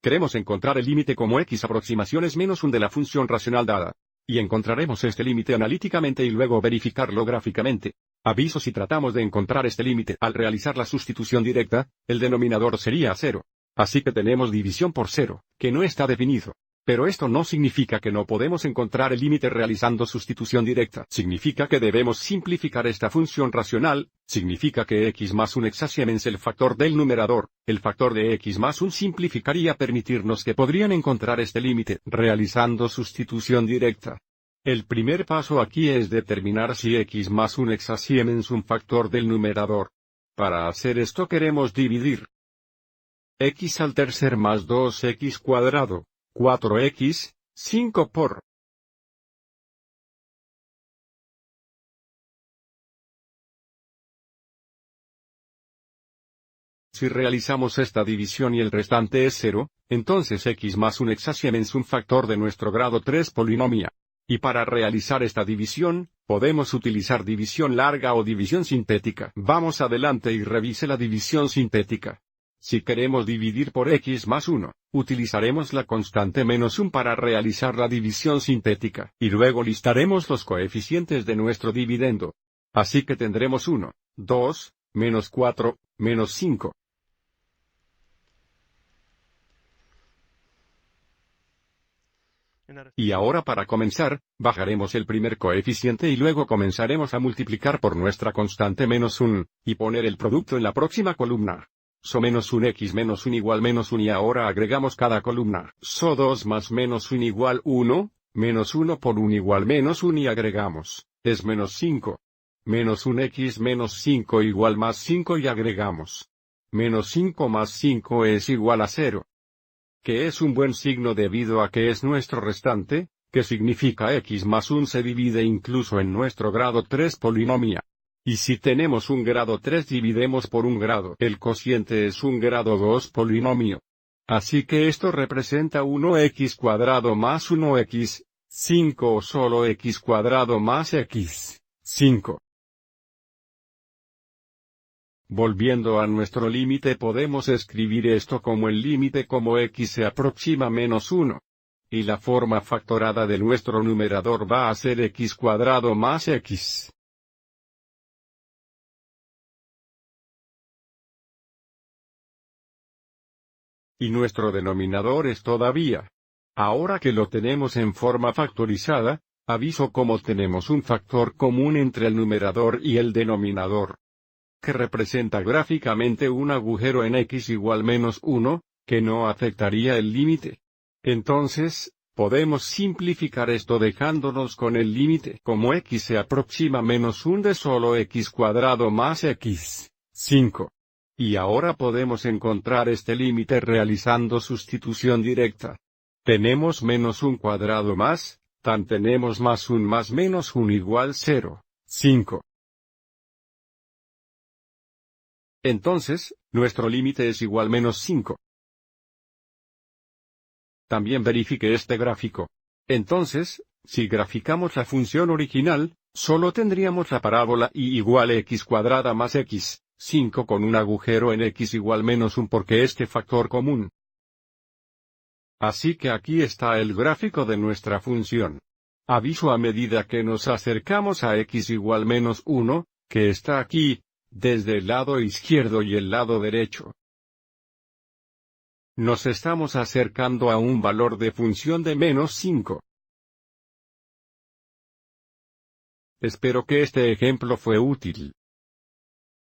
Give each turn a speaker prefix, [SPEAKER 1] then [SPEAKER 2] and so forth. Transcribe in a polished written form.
[SPEAKER 1] Queremos encontrar el límite como x aproximaciones menos 1 de la función racional dada. Y encontraremos este límite analíticamente y luego verificarlo gráficamente. Aviso: si tratamos de encontrar este límite al realizar la sustitución directa, el denominador sería 0. Así que tenemos división por 0, que no está definido. Pero esto no significa que no podemos encontrar el límite realizando sustitución directa. Significa que debemos simplificar esta función racional. Significa que x más 1 exasiemens el factor del numerador. El factor de x más 1 simplificaría permitirnos que podrían encontrar este límite realizando sustitución directa. El primer paso aquí es determinar si x más 1 exasiemens un factor del numerador. Para hacer esto queremos dividir x al tercer más 2x cuadrado, 4x, 5 por Si realizamos esta división y el restante es 0, entonces x más 1 exasiemens un factor de nuestro grado 3 polinomio. Y para realizar esta división, podemos utilizar división larga o división sintética. Vamos adelante y revise la división sintética. Si queremos dividir por x más 1, utilizaremos la constante menos 1 para realizar la división sintética. Y luego listaremos los coeficientes de nuestro dividendo. Así que tendremos 1, 2, menos 4, menos 5. Y ahora para comenzar, bajaremos el primer coeficiente y luego comenzaremos a multiplicar por nuestra constante menos 1, y poner el producto en la próxima columna. So menos 1 x menos 1 igual menos 1 y ahora agregamos cada columna. So 2 más menos 1 igual 1, menos 1 por 1 igual menos 1 y agregamos, es menos 5. Menos 1 x menos 5 igual más 5 y agregamos. Menos 5 más 5 es igual a 0. Que es un buen signo debido a que es nuestro restante, que significa x más 1 se divide incluso en nuestro grado 3 polinomio. Y si tenemos un grado 3 dividimos por un grado. El cociente es un grado 2 polinomio. Así que esto representa 1x cuadrado más 1x, 5 o solo x cuadrado más x, 5. Volviendo a nuestro límite podemos escribir esto como el límite como x se aproxima menos 1. Y la forma factorada de nuestro numerador va a ser x cuadrado más x. Y nuestro denominador es todavía. Ahora que lo tenemos en forma factorizada, aviso como tenemos un factor común entre el numerador y el denominador, que representa gráficamente un agujero en x igual menos 1, que no afectaría el límite. Entonces, podemos simplificar esto dejándonos con el límite como x se aproxima menos 1 de solo x cuadrado más x, 5. Y ahora podemos encontrar este límite realizando sustitución directa. Tenemos menos 1 cuadrado más, tan tenemos más 1 más menos 1 igual 0, 5. Entonces, nuestro límite es igual menos 5. También verifique este gráfico. Entonces, si graficamos la función original, solo tendríamos la parábola y igual x cuadrada más x, 5 con un agujero en x igual menos 1 porque este factor común. Así que aquí está el gráfico de nuestra función. Aviso: a medida que nos acercamos a x igual menos 1, que está aquí, desde el lado izquierdo y el lado derecho, nos estamos acercando a un valor de función de menos 5. Espero que este ejemplo fue útil.